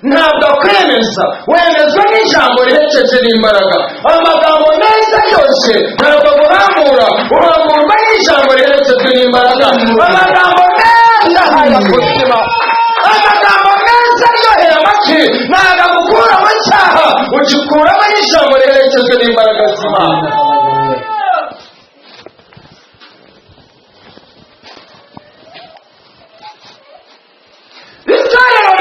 ntabwo akwemeza, wemezwa n'ijambo riherekeje n'imbaraga. Amagambo meza yose ntabwo aguhambura, uhamburwa n'ijambo riherekeje n'imbaraga. Amagambo meza haya kuzima, amagambo meza aryohera amatwi ntabwo agukura mu cyaha, ugikuramo n'ijambo riherekejwe n'imbaraga z'Imana. Itorero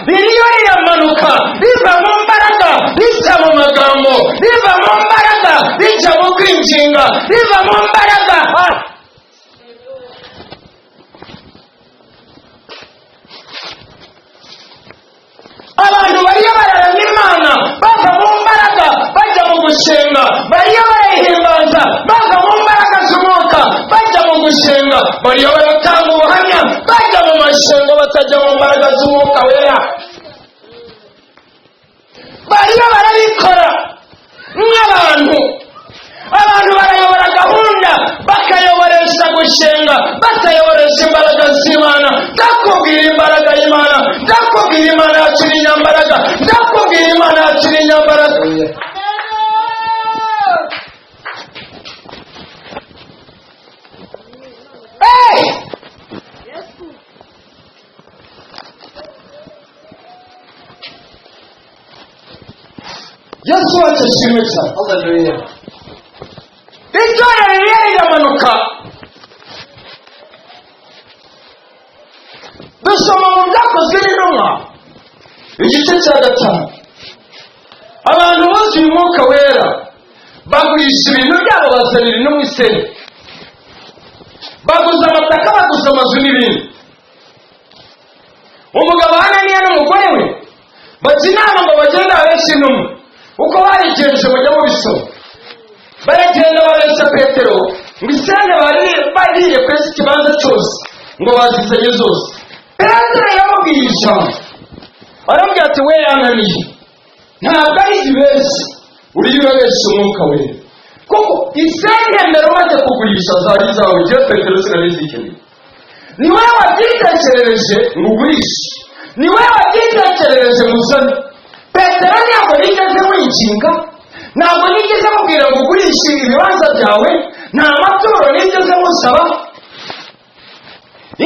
ririyo riramanuka riva mu mbaraga rijya mu magambo, riva mu mbaraga rijya mu kwinginga, riva mu mbaraga. Abantu bariyo bararamya Imana bava mu mbaraga bajya mu gusenga, bariyo barayihimbaza bava mu mbaraga z'umwuka bajya mu gusenga, bariyo baratanga ubuhamya bajya mu mashengo batajya mu mbaraga z'umwuka wera. Bariyo barabikora nk'abantu, abantu barayobora gahunda bakayoboresha gusenga batayoboresha imbaraga z'Imana. Ndakubwira imbaraga y'Imana, ndakubwira Imana yacu ni inyambaraga, ndakubwira Imana yacu ni inyambaraga. Yesu wacu ashimwe cyane. Haleluya. Itorero ririyo riramanuka. Dusoma mu Byakozwe n'Intumwa igice cya 5. Abantu buzuye umwuka wera bagurisha ibintu byabo bazanira intumwa iseni, baguza amataka, baguza amazu n'ibindi. Umugabo Hananiya n'umugore we bajya inama ngo bagende babeshe intumwa. Uko barigenje mujya mubisoma. Baragenda babesha Petero ngo iseni bariye kuri iki kibanza cyose ngo bazizanye zose. Petero yamubwiye ijambo, arambwira ati we Hananiya, ntabwo ari ibesi, uriyo urabesha umwuka wera. Kuko iseni mbere umaze kugurisha zari zawe, igihe Petero sinabizikeneye. Ni wowe wabyitekerereje ngo ugurishe, ni wowe wabyitekerereje muzane. Petero ntabwo nigeze winginga, ntabwo nigeze mubwira ngo ugurishe ibibanza byawe, nta maturo nigeze musaba.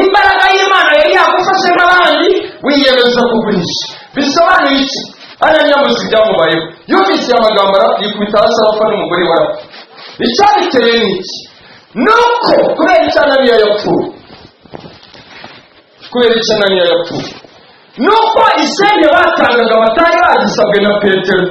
Imbaraga y'Imana yari yagufashe n'abandi wiyemeza kugurisha. Bisobanuye iki? Hananiya muzi ibyamubayeho, yumvise amagambo yikubita hasi arapfa n'umugore we arapfa. Icyabiteye ni iki? Nuko kubera icyo Hananiya yapfuye, kubera icyo Hananiya yapfuye, nuko iseni batangaga batari bagisabwe na Petero.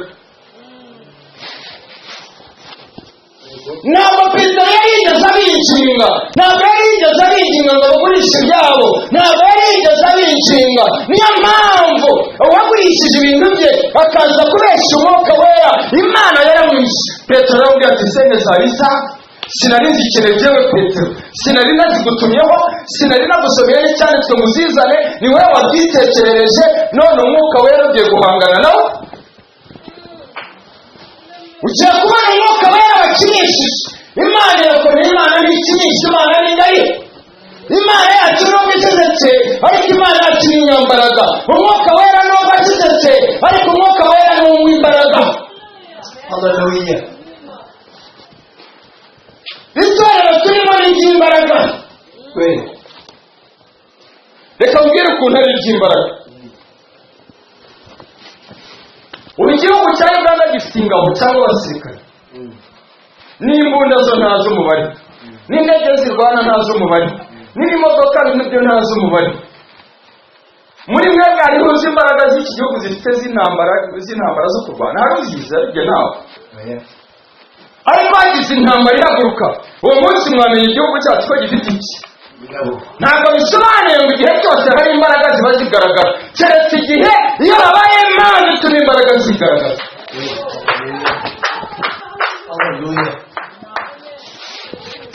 Ntabwo Petero yari yigeze abinginga, ntabwo yari yigeze abinginga ngo bagurishe ibyabo, ntabwo yari yigeze abinginga. Niyo mpamvu uwagurishije ibintu bye akaza kubesha umwuka wera, Imana yaramwishe. Petero aramubwira ati iseni zariza, sinari nzikeneye byewe Petero, sinari nazigutumyeho, sinari nagusomeye n'icyanditswe ngo uzizane, ni wowe wabyitekerereje, none umwuka wera ugiye guhangana nawe. Ugiye kubona umwuka wera wakinishije. Imana irakomeye, Imana ntikinisha, Imana ni ngari. Imana yacu nubwo icecetse ariko Imana yacu ni inyambaraga. Umwuka wera nubwo acecetse ariko umwuka wera ni uw'imbaraga. Haleluya. Itorero turimo ni iry'imbaraga. Reka mbwire ukuntu ari iry'imbaraga. Igihugu cya Uganda gifite ingabo cyangwa abasirikare, n'imbunda zo ntazo umubare, n'indege zirwana ntazo umubare, n'imodoka nabyo ntazo umubare. Muri mwebwe hariho imbaraga z'iki gihugu zifite z'intambara zo kurwana, hari uzize ibyo ntawe. Ariko hagize intambara ihaguruka, uwo munsi mwamenya igihugu cyacu ko gifite iki. Ntabwo bisobanuye ngo igihe cyose hari imbaraga ziba zigaragara, keretse igihe iyo habaye Imana ituma imbaraga zigaragara.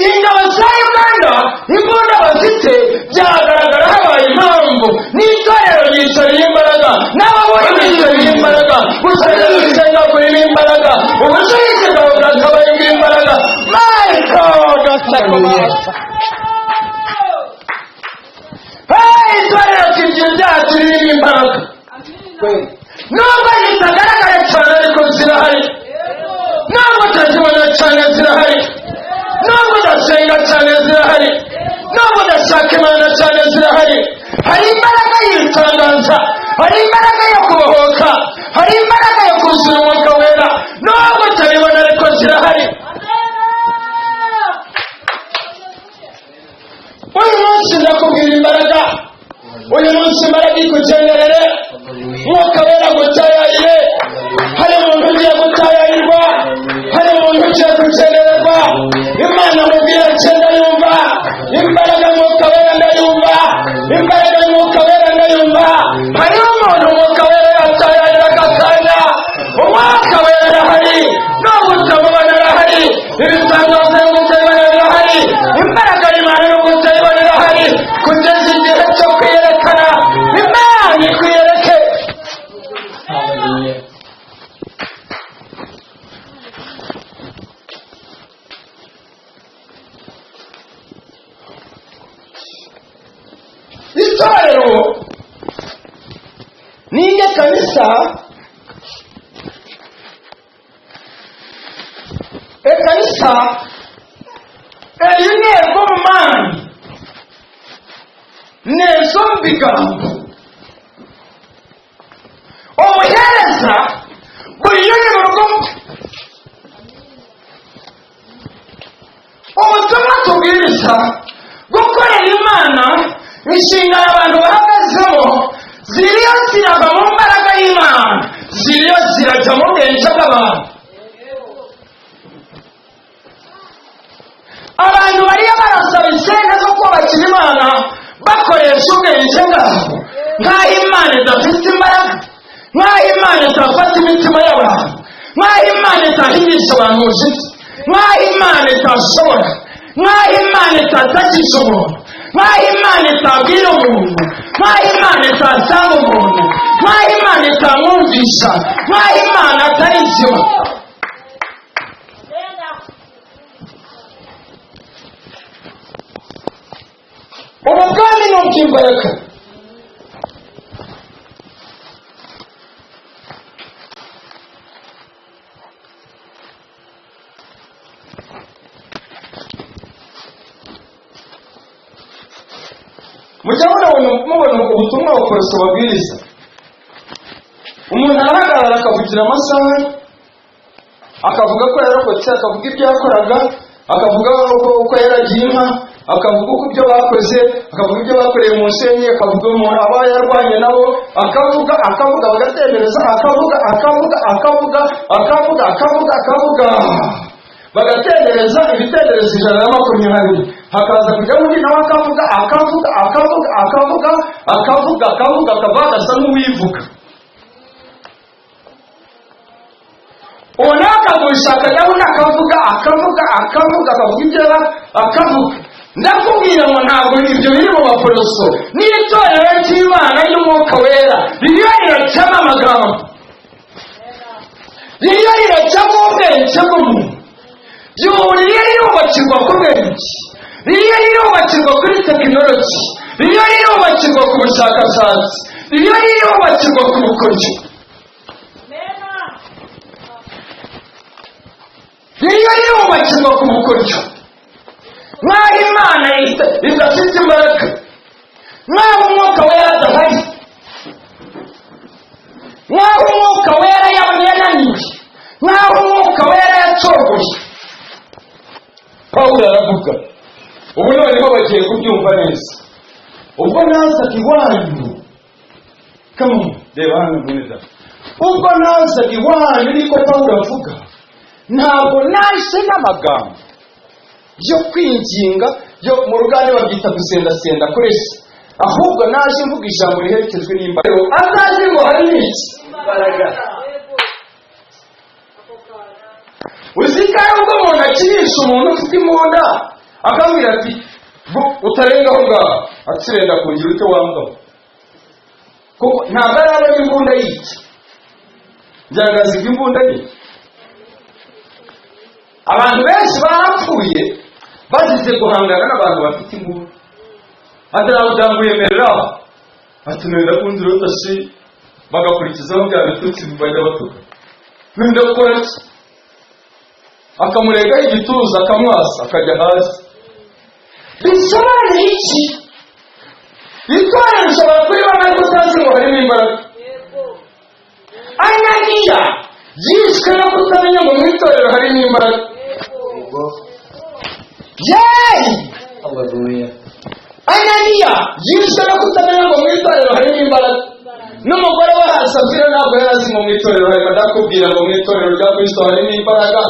Ingabo za Uganda imbunda bafite byagaragara habaye impamvu. N'itorero ryicariye imbaraga, n'ababona bicariye imbaraga, gusenga gusenga kurimo imbaraga, ubucuruzi bwawe bwakabaye imbaraga. My God, asakomasa. Itorero kigira byacu ririmo imbaraga. nubwo zitagaragara cyane ariko zirahari, nubwo utazibona cyane zirahari, nubwo udasenga cyane zirahari, nubwo udashaka Imana cyane zirahari. Hari imbaraga y'ibitangaza, hari imbaraga yo kubohoka, hari imbaraga yo kuzura Umwuka Wera, nubwo utabibona ariko zirahari. Uyu munsi ndakubwira imbaraga, uyu munsi imbaraga ikugenderere, Umwuka Wera gutayayire. Hari umuntu ugiye gutayayirwa, hari umuntu ugiye kugendererwa. Imana mubwira cyenda yumva, imbaraga Umwuka Wera ndayumva, imbaraga Umwuka Wera ndayumva. Hari umuntu Umwuka Wera yatayayira akakanya, Umwuka Wera arahari, nubwo utamubona arahari, ibitangaza yo gutayibona birahari, imbaraga y'Imana yo gutayibona irahari, kugeza igihe cyo kwiyerekana. Imana ikwiyereke. Itorero ni kanisa, ekanisa erintego mu mani nezo mu bigambo. Obuhereza buyuye mu rugo, ubutumwa tubwiriza gukorera Imana, inshingano abantu bahagazemo ziriyo zirava mu mbaraga y'Imana, ziriyo zirajya mu bwenge bw'abantu. Abantu bariyo barasaba insenga zo kubakira Imana bakoresha ubwenge bwabo, nk'aho Imana idafite imbaraga, nk'aho Imana itafata imitima y'abantu, nk'aho Imana itahigisha abantu ubushizi, nk'aho Imana itashobora, nk'aho Imana itatakisha umuntu, nk'aho Imana itabwira umuntu, nk'aho Imana itasanga umuntu, nk'aho Imana itamwumvisha, nk'aho Imana atari nzima. Ubu bwami ni ubw'imbaraga. Mujya mubona ubutumwa abaporisi babwiriza, umuntu arahagarara akavugira amasaha, akavuga ko yarokotse, akavuga ibyo yakoraga, akavuga uko yaragiye inka, akavuga uko ibyo bakoze, akavuga ibyo bakoreye mu nsenyi, akavuga umuntu aba yarwanye nabo, akavuga bagatemereza, akavuga bagategereza ibitekerezo 120. Hakaza kujya undi nawe akavuga akavugasa n'uwivuga. Ona akagushaka yabona akavuga ibyo akavuga. Ndakubwira ngo ntabwo ibyo biri mu baporoso, n'itorero ry'Imana y'Umwuka Wera ririyo riracamo amagambo, ririyo riracamo ubwenge bw'umuntu, ririyo rirubakirwa ku bwenge, ririyo rirubakirwa kuri tekinoloji, ririyo rirubakirwa ku bushakashatsi, ririyo rirubakirwa ku bukoryo, ririyo rirubakirwa ku bukoryo. Nk'aho Imana idafite imbaraga, nk'aho Umwuka Wera adahari, nk'aho Umwuka Wera yananiwe, nk'aho Umwuka Wera yacogoye. Pawulo aravuga, ubu noneho bagiye kubyumva neza. Ubwo nazaga iwanyu, reba hano neza, ubwo nazaga iwanyu niko Pawulo avuga, ntabwo naje n'amagambo yo kwinginga, yo mu ruganda babyita gusendasenda koresha, ahubwo naje mvuga ijambo riherekezwe n'imbaraga. Atazi ngo hari n'iki imbaraga. Uzikara ubwo umuntu akinisha umuntu ufite imbunda, akambwira ati utarenga aho ngaho, atsirenda kungira ute wambwa, kuko ntabwo araba n'imbunda y'iki byagaziga imbunda ye. Abantu benshi barapfuye bazize guhangana n'abantu bafite imbunda. Adarabudangu yemerera ati nenda kunzira utasi bagakurikizaho bya bitutsi bajya batuka. Wenda gukora iki? Akamuregaho igituza akamwasa akajya hasi. Bisobanuye iki? Itorero rishobora kuri bamwe kutazi ngo harimo imbaraga. Ananiya yishwe no kutamenya ngo mu itorero harimo imbaraga. Yeee! Ananiya yishwe no kutamenya ngo mu itorero harimo imbaraga. N'umugore we Safira ntabwo yari azi ngo mu itorero harimo, ndakubwira ngo mu itorero rya Kristo harimo imbaraga.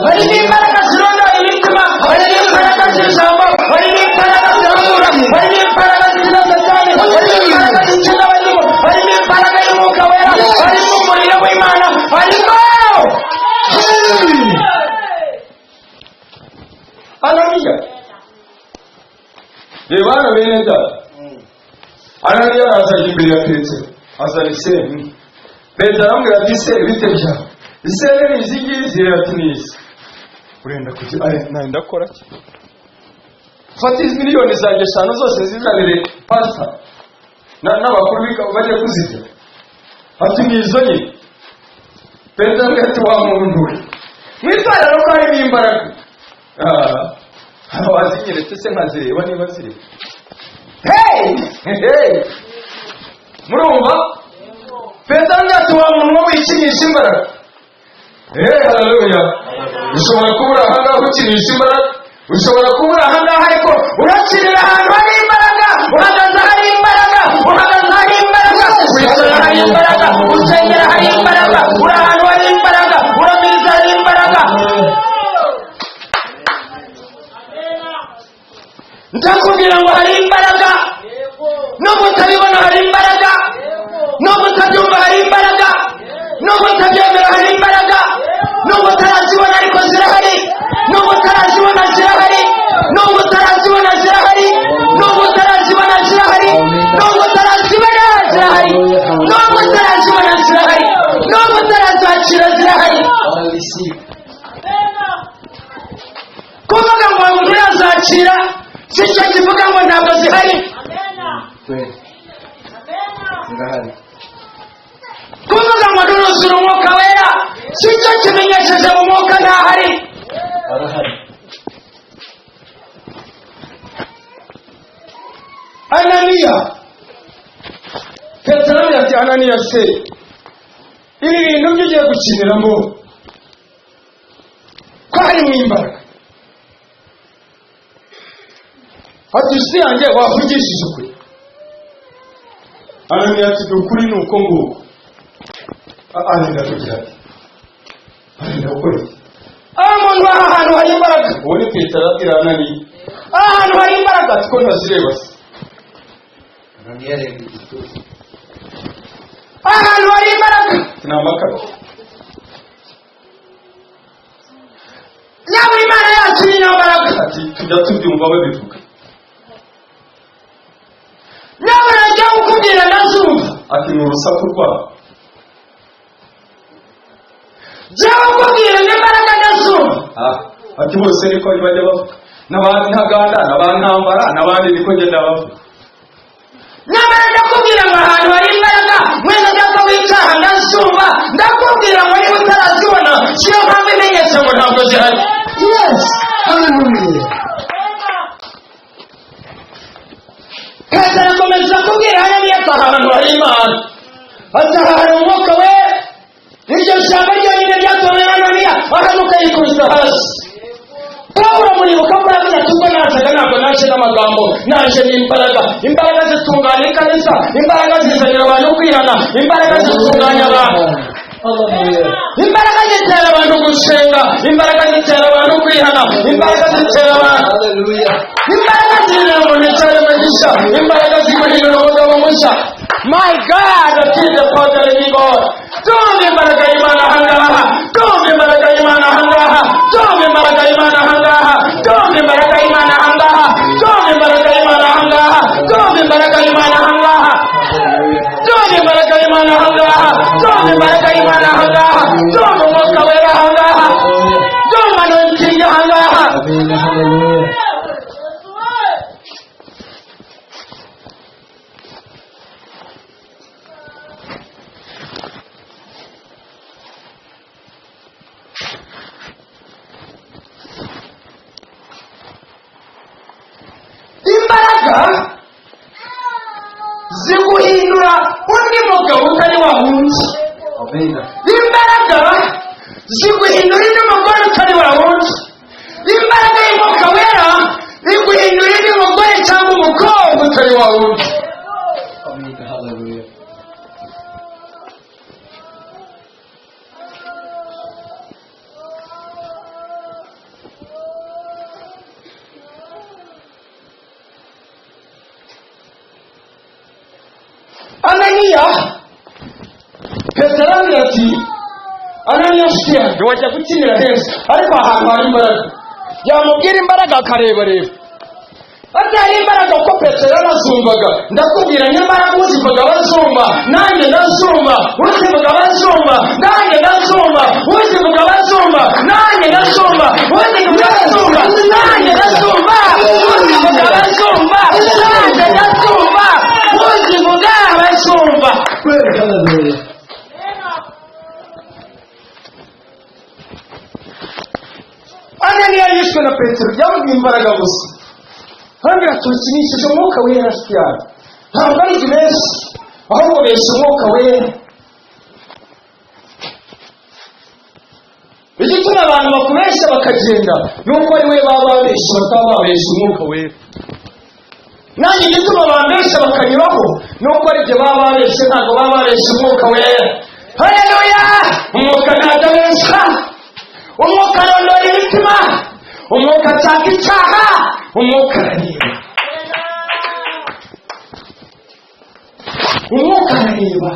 Harimo imbaraga zirondora imitima, harimo imbaraga z'ijambo, harimo imbaraga zirambura, harimo imbaraga zikiza Satani, harimo imbaraga zikiza abazimu, harimo imbaraga y'Umwuka Wera, harimo umuriro w'Imana, harimo Ananiya. Reba hano bene data. Ananiya araza imbere ya Petero, azana iseri. Petero aramubwira ati iseri bite byawe? Iseri ni izi ngizi, ati ni izi. Urenda kugira nenda kora ki? Fata izi miliyoni zanjye 5 zose zizabire pasta n'abakuru bajya kuzirya. Ati ni izo nyine. Petero aramubwira ati wa muntu we, mwitwarira ko harimo imbaraga. Hano wazinyeretse se nkazireba niba zireba. Hey! Murumva? Petero ati wa muntu wikinisha imbaraga. Haleluya. Ushobora kubura ahangaha ukinisha imbaraga, ushobora kubura ahangaha ariko urakirira ahantu hari imbaraga, uhagaze hari imbaraga, uhagaze hari imbaraga, wicara hari imbaraga, usengera hari imbaraga, uri ahantu hari imbaraga, uramiza hari imbaraga. Ndakubwira ngo hari imbaraga, nubwo utabibona hari imbaraga, nubwo utabyumva hari imbaraga, nubwo utabyemera hari imbaraga, nubwo utarazibona ariko zirahari, nubwo utarazibona zirahari, nubwo utarazibona zirahari, nubwo utarazibona zirahari, nubwo utarazibona zirahari, nubwo utarazibona zirahari, nubwo utarazakira zirahari. Kuvuga ngo umuntu yazakira si cyo kivuga ngo ntabwo zihari. Kuvuga ngo nuruzura Umwuka Wera si cyo kimenyesheje mu mwuka ntahari. Ananiya, Petero ati Ananiya se, ibi bintu byugiye gukiniramo ko harimo imbaraga. Ati usi yanjye wavugishije ukuri. Ananiya ati ukuri ni uko nguko. Arenda kugira ati arenda ukuri. Umuntu ahantu hari imbaraga. Uwo ni Petero abwira Ananiya. Ahantu hari imbaraga ati ko ntazireba se. Ananiya reba igituza. Ahantu hari imbaraga. Ni amakara. Yaba Imana yacu ni imbaraga. Ati tujya tubyumva babivuga. Nyamara njya kukubwira nazumva. Ati ni urusaku rwabo. Njya kukubwira n'imbaraga nazumva. Ati bose niko bajya bavuga. N'abandi ntaganda, n'abandi ntambara, n'abandi niko ngenda bavuga. Nyamara ndakubwira ngo ahantu hari imbaraga, mwene data w'icyaha nazumva. Ndakubwira ngo niba utarazibona, siyo mpamvu imenyesha ngo ntabwo zihari. Yes. Hallelujah. Petero akomeza kubwira Ananiya ko ahantu hari Imana. Ati hari Umwuka Wera. Iryo jambo ryonyine ryatumye Ananiya ahanuka yikubita hasi. Pawulo muribuka ko yavuze ati ubwo nazaga ntabwo naje n'amagambo, naje n'imbaraga. Imbaraga zitunganya ikanisa, imbaraga zizanira abantu kwihana, imbaraga zitunganya abantu. Imbaraga zitera abantu gusenga, imbaraga zitera abantu kwihana, imbaraga zitera abantu. Imbaraga zitera umuntu icyari umugisha, imbaraga ziguhindura umugabo mushya. My God, ati the Father in God. Tumva imbaraga y'Imana ahangaha, tumva imbaraga y'Imana ahangaha, tumva imbaraga y'Imana ahangaha, tumva imbaraga y'Imana ahangaha, tumva imbaraga y'Imana ahangaha, tumva imbaraga y'Imana ahangaha, tumva imbaraga y'Imana ahangaha, tumva imbaraga y'Imana ahangaha, tumva Umwuka Wera ahangaha, tumva anointing ahangaha. undi mugabo utari wa wundi. Imbaraga ziguhindura indi mugore utari wa wundi. Imbaraga y'Umwuka Wera iguhindura indi mugore cyangwa umukobwa utari wa wundi. Ananiya Petero ati Ananiya shya wajya gukinira heza ariko ahantu hari imbaraga yamubwira imbaraga akareba reba atari imbaraga ko Petero arazumvaga ndakubwira n'imbaraga uzivuga bazumva nanjye ndazumva uzivuga bazumva nanjye ndazumva uzivuga bazumva nanjye ndazumva uzivuga bazumva nanjye ndazumva uzivuga bazumva nanjye ndazumva uzivuga bazumva. Ananiya yishwe na Petero yamubwiye imbaraga gusa kandi atukinishije Umwuka Wera cyane ntabwo ari benshi ahubwo benshi Umwuka Wera. Igituma abantu bakubeshya bakagenda nuko ari we baba babeshya bataba babeshya Umwuka Wera. Nanjye igituma bambeshya bakanyuraho nuko ari byo baba babeshya ntabwo baba babeshya Umwuka Wera. Haleluya! Umwuka ntababeshya, Umwuka arondora imitima, Umwuka ataka icyaha, Umwuka arareba. Umwuka arareba.